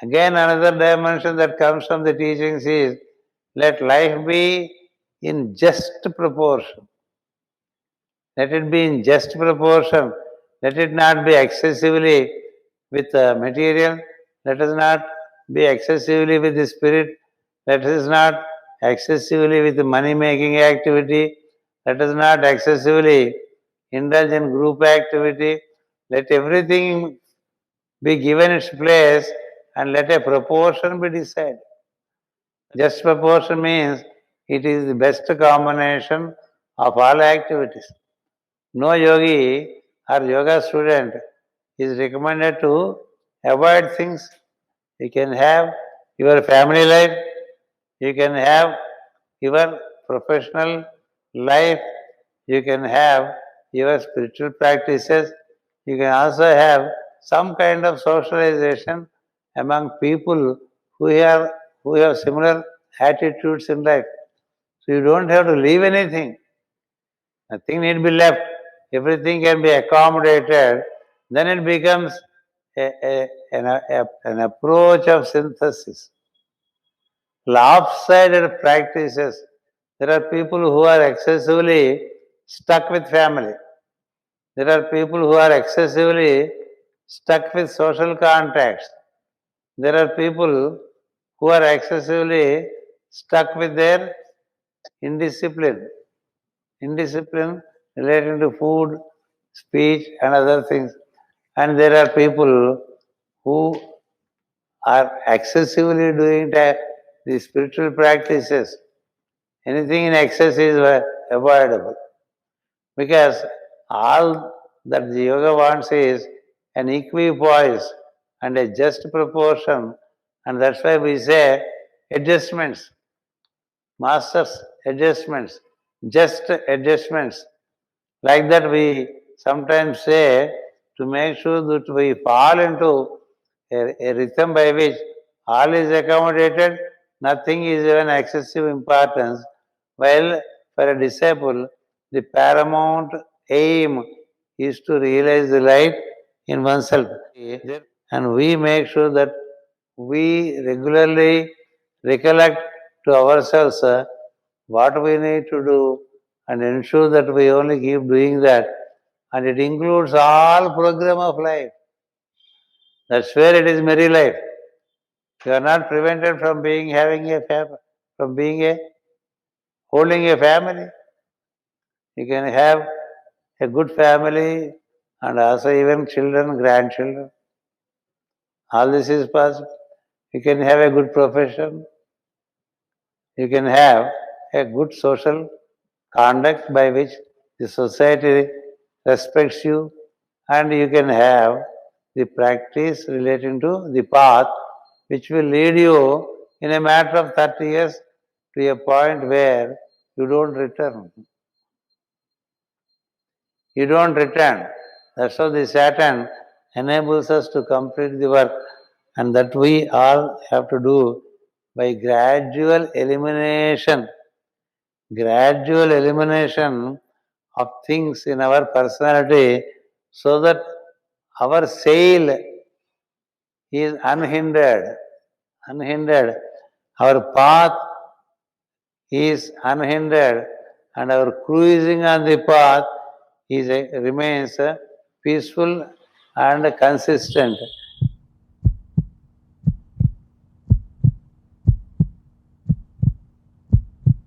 Again, another dimension that comes from the teachings is, let life be in just proportion. Let it be in just proportion. Let it not be excessively with material. Let us not be excessively with the spirit. Let us not excessively with money-making activity. Let us not excessively indulge in group activity. Let everything be given its place and let a proportion be decided. Just proportion means it is the best combination of all activities. No yogi or yoga student is recommended to avoid things. You can have your family life, you can have your professional life, you can have your spiritual practices, you can also have some kind of socialization among people who have similar attitudes in life. So you don't have to leave anything. Nothing need be left. Everything can be accommodated. Then it becomes an approach of synthesis. Lopsided practices. There are people who are excessively stuck with family. There are people who are excessively stuck with social contacts. There are people who are excessively stuck with their indiscipline. Indiscipline relating to food, speech, and other things. And there are people who are excessively doing the spiritual practices. Anything in excess is avoidable. Because all that the yoga wants is an equipoise and a just proportion. And that's why we say adjustments. Masters, adjustments. Just adjustments. Like that we sometimes say, to make sure that we fall into a rhythm by which all is accommodated, nothing is given excessive importance, while for a disciple, the paramount aim is to realize the light in oneself. And we make sure that we regularly recollect to ourselves what we need to do and ensure that we only keep doing that. And it includes all program of life. That's where it is merry life. You are not prevented from having a family, from holding a family. You can have a good family and also even children, grandchildren. All this is possible. You can have a good profession. You can have a good social conduct by which the society respects you, and you can have the practice relating to the path which will lead you in a matter of 30 years to a point where you don't return. You don't return. That's how the Saturn enables us to complete the work, and that we all have to do by gradual elimination of things in our personality, so that our sail is unhindered. Our path is unhindered, and our cruising on the path remains peaceful and consistent.